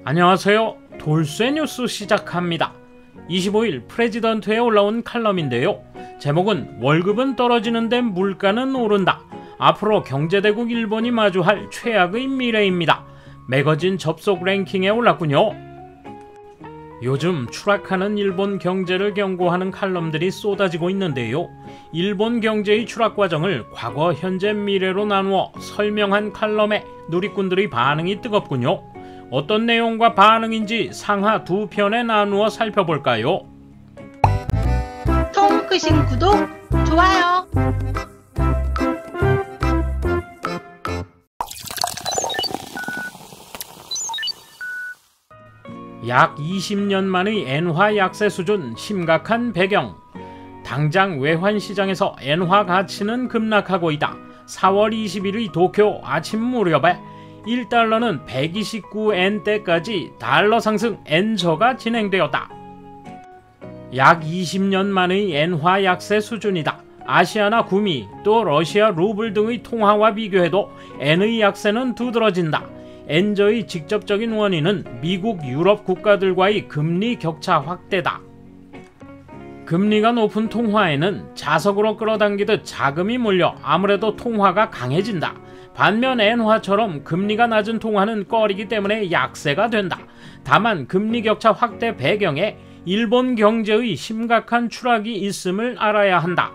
안녕하세요. 돌쇠 뉴스 시작합니다. 25일 프레지던트에 올라온 칼럼인데요. 제목은 월급은 떨어지는데 물가는 오른다. 앞으로 경제대국 일본이 마주할 최악의 미래입니다. 매거진 접속 랭킹에 올랐군요. 요즘 추락하는 일본 경제를 경고하는 칼럼들이 쏟아지고 있는데요. 일본 경제의 추락 과정을 과거, 현재, 미래로 나누어 설명한 칼럼에 누리꾼들의 반응이 뜨겁군요. 어떤 내용과 반응인지 상하 두 편에 나누어 살펴볼까요? 통 크신 구독, 좋아요. 약 20년 만의 엔화 약세 수준 심각한 배경. 당장 외환시장에서 엔화 가치는 급락하고 있다. 4월 20일의 도쿄 아침 무렵에 1달러는 129엔대까지 달러 상승 엔저가 진행되었다. 약 20년 만의 엔화 약세 수준이다. 아시아나 구미 또 러시아 루블 등의 통화와 비교해도 엔의 약세는 두드러진다. 엔저의 직접적인 원인은 미국, 유럽 국가들과의 금리 격차 확대다. 금리가 높은 통화에는 자석으로 끌어당기듯 자금이 몰려 아무래도 통화가 강해진다. 반면 엔화처럼 금리가 낮은 통화는 꺼리기 때문에 약세가 된다. 다만 금리 격차 확대 배경에 일본 경제의 심각한 추락이 있음을 알아야 한다.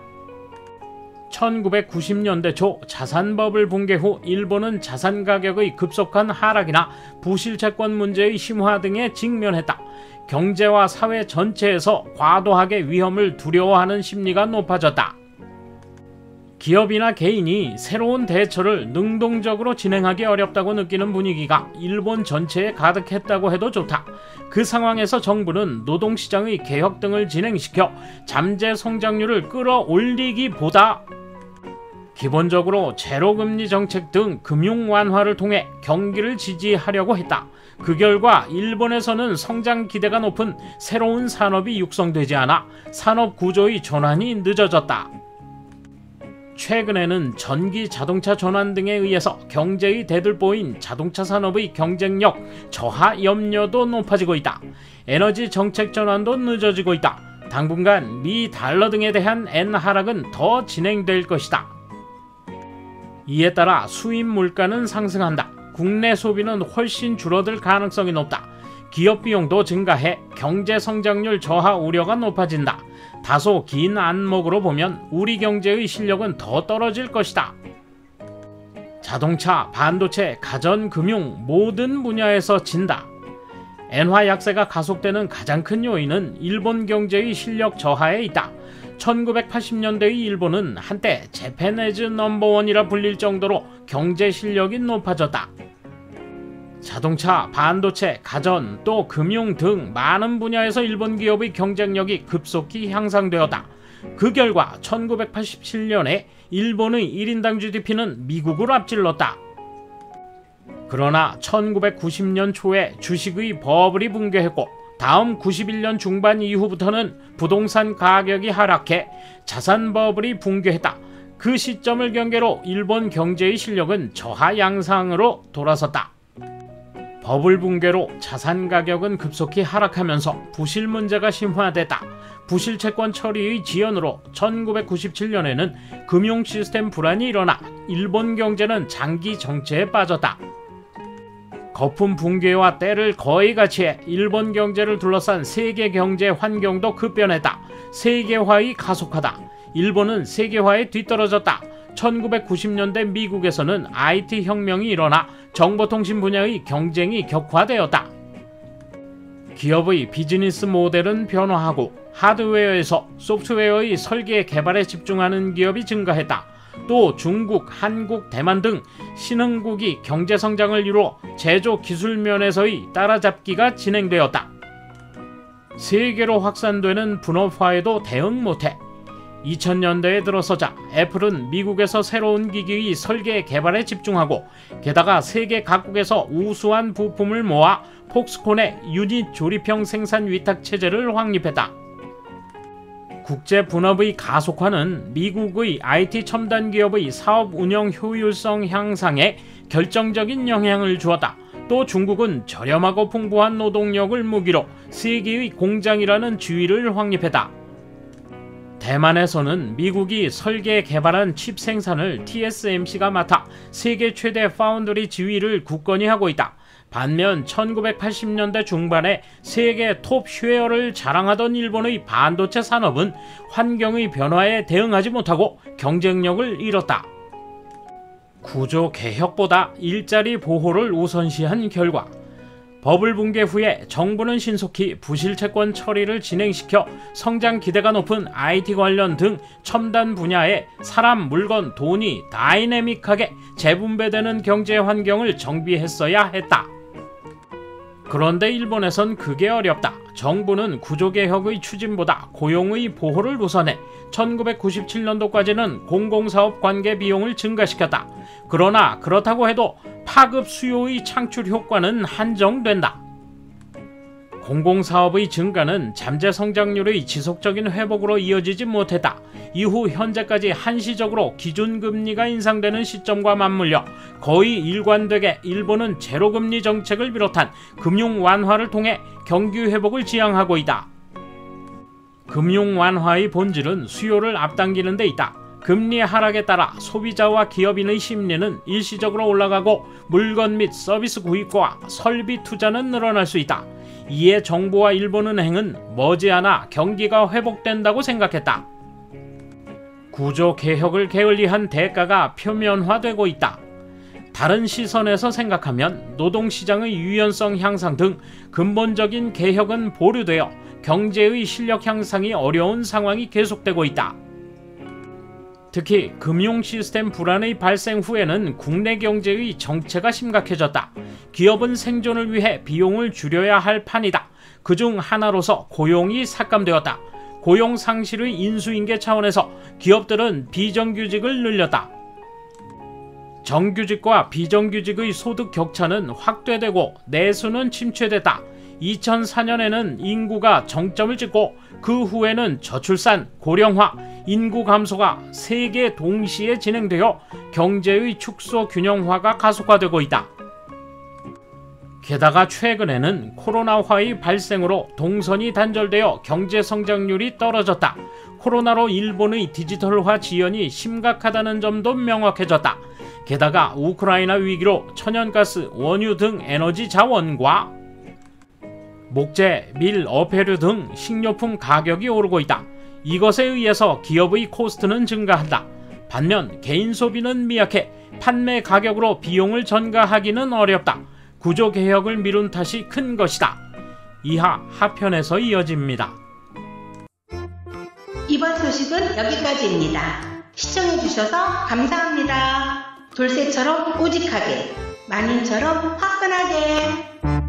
1990년대 초 자산 버블 붕괴 후 일본은 자산 가격의 급속한 하락이나 부실 채권 문제의 심화 등에 직면했다. 경제와 사회 전체에서 과도하게 위험을 두려워하는 심리가 높아졌다. 기업이나 개인이 새로운 대처를 능동적으로 진행하기 어렵다고 느끼는 분위기가 일본 전체에 가득했다고 해도 좋다. 그 상황에서 정부는 노동시장의 개혁 등을 진행시켜 잠재 성장률을 끌어올리기보다 기본적으로 제로금리 정책 등 금융 완화를 통해 경기를 지지하려고 했다. 그 결과 일본에서는 성장 기대가 높은 새로운 산업이 육성되지 않아 산업 구조의 전환이 늦어졌다. 최근에는 전기 자동차 전환 등에 의해서 경제의 대들보인 자동차 산업의 경쟁력 저하 염려도 높아지고 있다. 에너지 정책 전환도 늦어지고 있다. 당분간 미 달러 등에 대한 엔 하락은 더 진행될 것이다. 이에 따라 수입 물가는 상승한다. 국내 소비는 훨씬 줄어들 가능성이 높다. 기업 비용도 증가해 경제 성장률 저하 우려가 높아진다. 다소 긴 안목으로 보면 우리 경제의 실력은 더 떨어질 것이다. 자동차, 반도체, 가전, 금융 모든 분야에서 진다. 엔화 약세가 가속되는 가장 큰 요인은 일본 경제의 실력 저하에 있다. 1980년대의 일본은 한때 재팬 에즈 넘버원이라 불릴 정도로 경제 실력이 높아졌다. 자동차, 반도체, 가전, 또 금융 등 많은 분야에서 일본 기업의 경쟁력이 급속히 향상되었다. 그 결과 1987년에 일본의 1인당 GDP는 미국을 앞질렀다. 그러나 1990년 초에 주식의 버블이 붕괴했고 다음 91년 중반 이후부터는 부동산 가격이 하락해 자산 버블이 붕괴했다. 그 시점을 경계로 일본 경제의 실력은 저하 양상으로 돌아섰다. 버블 붕괴로 자산 가격은 급속히 하락하면서 부실 문제가 심화됐다. 부실 채권 처리의 지연으로 1997년에는 금융 시스템 불안이 일어나 일본 경제는 장기 정체에 빠졌다. 거품 붕괴와 때를 거의 같이 해 일본 경제를 둘러싼 세계 경제 환경도 급변했다. 세계화의 가속화다. 일본은 세계화에 뒤떨어졌다. 1990년대 미국에서는 IT 혁명이 일어나 정보통신 분야의 경쟁이 격화되었다. 기업의 비즈니스 모델은 변화하고 하드웨어에서 소프트웨어의 설계 개발에 집중하는 기업이 증가했다. 또 중국, 한국, 대만 등 신흥국이 경제성장을 이루어 제조 기술 면에서의 따라잡기가 진행되었다. 세계로 확산되는 분업화에도 대응 못해 2000년대에 들어서자 애플은 미국에서 새로운 기기의 설계 개발에 집중하고 게다가 세계 각국에서 우수한 부품을 모아 폭스콘의 유닛 조립형 생산 위탁 체제를 확립했다. 국제 분업의 가속화는 미국의 IT 첨단 기업의 사업 운영 효율성 향상에 결정적인 영향을 주었다. 또 중국은 저렴하고 풍부한 노동력을 무기로 세계의 공장이라는 지위를 확립했다. 대만에서는 미국이 설계 개발한 칩 생산을 TSMC가 맡아 세계 최대 파운드리 지위를 굳건히 하고 있다. 반면 1980년대 중반에 세계 톱 쉐어를 자랑하던 일본의 반도체 산업은 환경의 변화에 대응하지 못하고 경쟁력을 잃었다. 구조 개혁보다 일자리 보호를 우선시한 결과 버블 붕괴 후에 정부는 신속히 부실채권 처리를 진행시켜 성장 기대가 높은 IT 관련 등 첨단 분야에 사람, 물건, 돈이 다이내믹하게 재분배되는 경제 환경을 정비했어야 했다. 그런데 일본에선 그게 어렵다. 정부는 구조개혁의 추진보다 고용의 보호를 우선해 1997년도까지는 공공사업 관계 비용을 증가시켰다. 그러나 그렇다고 해도 파급 수요의 창출 효과는 한정된다. 공공사업의 증가는 잠재 성장률의 지속적인 회복으로 이어지지 못했다. 이후 현재까지 한시적으로 기준금리가 인상되는 시점과 맞물려 거의 일관되게 일본은 제로금리 정책을 비롯한 금융 완화를 통해 경기 회복을 지향하고 있다. 금융 완화의 본질은 수요를 앞당기는 데 있다. 금리 하락에 따라 소비자와 기업인의 심리는 일시적으로 올라가고 물건 및 서비스 구입과 설비 투자는 늘어날 수 있다. 이에 정부와 일본은행은 머지않아 경기가 회복된다고 생각했다. 구조 개혁을 게을리한 대가가 표면화되고 있다. 다른 시선에서 생각하면 노동시장의 유연성 향상 등 근본적인 개혁은 보류되어 경제의 실력 향상이 어려운 상황이 계속되고 있다. 특히 금융 시스템 불안의 발생 후에는 국내 경제의 정체가 심각해졌다. 기업은 생존을 위해 비용을 줄여야 할 판이다. 그중 하나로서 고용이 삭감되었다. 고용 상실의 인수인계 차원에서 기업들은 비정규직을 늘렸다. 정규직과 비정규직의 소득 격차는 확대되고 내수는 침체됐다. 2004년에는 인구가 정점을 찍고 그 후에는 저출산, 고령화, 인구 감소가 세계 동시에 진행되어 경제의 축소 균형화가 가속화되고 있다. 게다가 최근에는 코로나화의 발생으로 동선이 단절되어 경제 성장률이 떨어졌다. 코로나로 일본의 디지털화 지연이 심각하다는 점도 명확해졌다. 게다가 우크라이나 위기로 천연가스, 원유 등 에너지 자원과 목재, 밀, 어패류 등 식료품 가격이 오르고 있다. 이것에 의해서 기업의 코스트는 증가한다. 반면 개인 소비는 미약해 판매 가격으로 비용을 전가하기는 어렵다. 구조개혁을 미룬 탓이 큰 것이다. 이하 하편에서 이어집니다. 이번 소식은 여기까지입니다. 시청해주셔서 감사합니다. 돌쇠처럼 우직하게, 만인처럼 화끈하게.